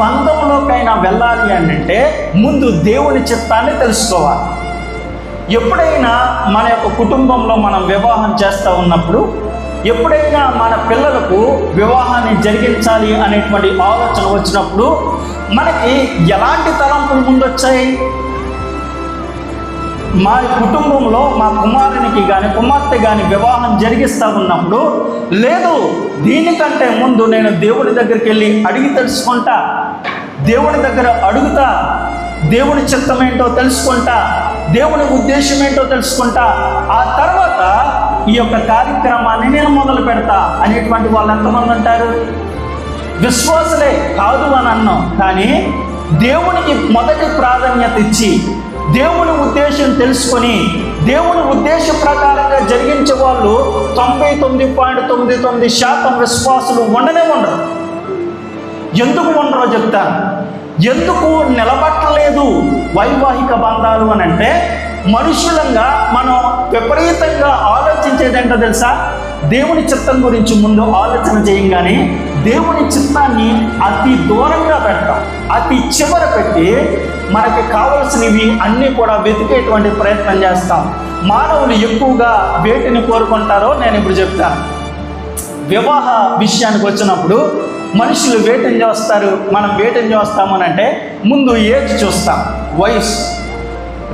బంధంలోకైనా వెళ్ళాలి అంటే ముందు దేవుని చిత్తాన్ని తెలుసుకోవాలి. ఎప్పుడైనా మన యొక్క కుటుంబంలో మనం వివాహం చేస్తూ ఉన్నప్పుడు, ఎప్పుడైనా మన పిల్లలకు వివాహాన్ని జరిగించాలి అనేటువంటి ఆలోచన వచ్చినప్పుడు మనకి ఎలాంటి తలంపులు ముందొచ్చాయి? మా కుటుంబంలో మా కుమారునికి కానీ కుమార్తె కానీ వివాహం జరిగిస్తూ ఉన్నప్పుడు, లేదు దీనికంటే ముందు నేను దేవుడి దగ్గరికి వెళ్ళి అడిగి తెలుసుకుంటా, దేవుడి దగ్గర అడుగుతా, దేవుని చిత్తం ఏంటో తెలుసుకుంటా, దేవుని ఉద్దేశం ఏంటో తెలుసుకుంటా, ఆ తర్వాత ఈ యొక్క కార్యక్రమాన్ని నేను మొదలు పెడతా అనేటువంటి వాళ్ళు ఎంతమంది ఉంటారు? విశ్వాసులే కాదు అని అన్నాం, కానీ దేవునికి మొదటి ప్రాధాన్యత ఇచ్చి దేవుని ఉద్దేశం తెలుసుకొని దేవుని ఉద్దేశ ప్రకారంగా జరిగించే వాళ్ళు 99.99% విశ్వాసులు ఉండనే ఉండరు. ఎందుకు ఉండరో చెప్తాను. ఎందుకు నిలబట్టలేదు వైవాహిక బంధాలు అని అంటే, మనుషులంగా మనం విపరీతంగా ఆలోచించేది ఏంటో తెలుసా? దేవుని చిత్తం గురించి ముందు ఆలోచన చేయంగానే దేవుని చిత్తాన్ని అతి దూరంగా పెడతాం, అతి చివర పెట్టి మనకి కావలసినవి అన్నీ కూడా వెతికేటువంటి ప్రయత్నం చేస్తాం. మానవులు ఎక్కువగా వేటిని కోరుకుంటారో నేను ఇప్పుడు చెప్తాను. వివాహ విషయానికి వచ్చినప్పుడు మనుషులు వేటిని చూస్తారు? మనం వేటిని చూస్తామని అంటే, ముందు ఏజ్ చూస్తాం, వయసు.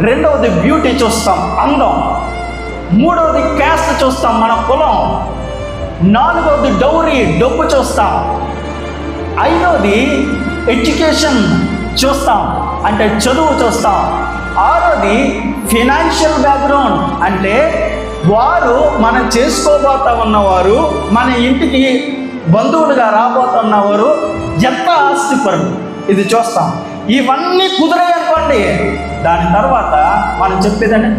రెండవది బ్యూటీ చూస్తాం, అందం. మూడవది క్యాస్ట్ చూస్తాం, మన కులం. నాలుగవది డౌరీ, డబ్బు చూస్తాం. ఐదవది ఎడ్యుకేషన్ చూస్తాం, అంటే చదువు చూస్తాం. ఆరోది ఫినాన్షియల్ బ్యాక్గ్రౌండ్, అంటే వారు మనం చేసుకోబోతా ఉన్నవారు, మన ఇంటికి బంధువులుగా రాబోతున్నవారు ఎంత ఆస్తిపరులు, ఇది చూస్తాం. ఇవన్నీ కుదిరాయి అనుకోండి, దాని తర్వాత మనం చెప్పేదంటే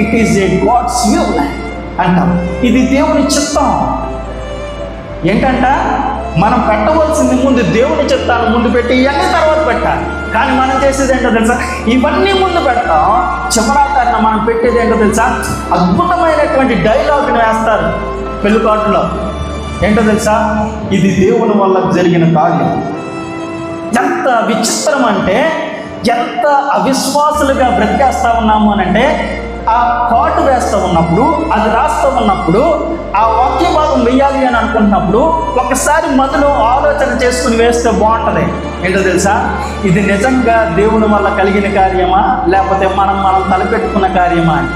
it is a God's will అంటాం. ఇది దేవుని చిత్తం. ఏంటంట, మనం పెట్టవలసింది ముందు దేవుని చిత్తాన్ని ముందు పెట్టి ఇవన్నీ తర్వాత పెట్టాలి. కానీ మనం చేసేది ఏంటో తెలుసా? ఇవన్నీ ముందు పెడతాం, చివరాకరణ మనం పెట్టేది ఏంటో తెలుసా? అద్భుతమైనటువంటి డైలాగ్ని వేస్తారు పెళ్ళికాటులో. ఏంటో తెలుసా? ఇది దేవుని వల్ల జరిగిన కార్యం. ఎంత విచిత్రం అంటే, ఎంత అవిశ్వాసులుగా బ్రతికేస్తూ ఉన్నాము అని అంటే, ఆ కాటు వేస్తూ ఉన్నప్పుడు, అది రాస్తూ ఉన్నప్పుడు, ఆ వాక్య భాగం వేయాలి అని అనుకుంటున్నప్పుడు ఒకసారి మొదలు ఆలోచన చేసుకుని వేస్తే బాగుంటుంది. ఏంటో తెలుసా? ఇది నిజంగా దేవుని వల్ల కలిగిన కార్యమా, లేకపోతే మనం తలపెట్టుకున్న కార్యమా అని.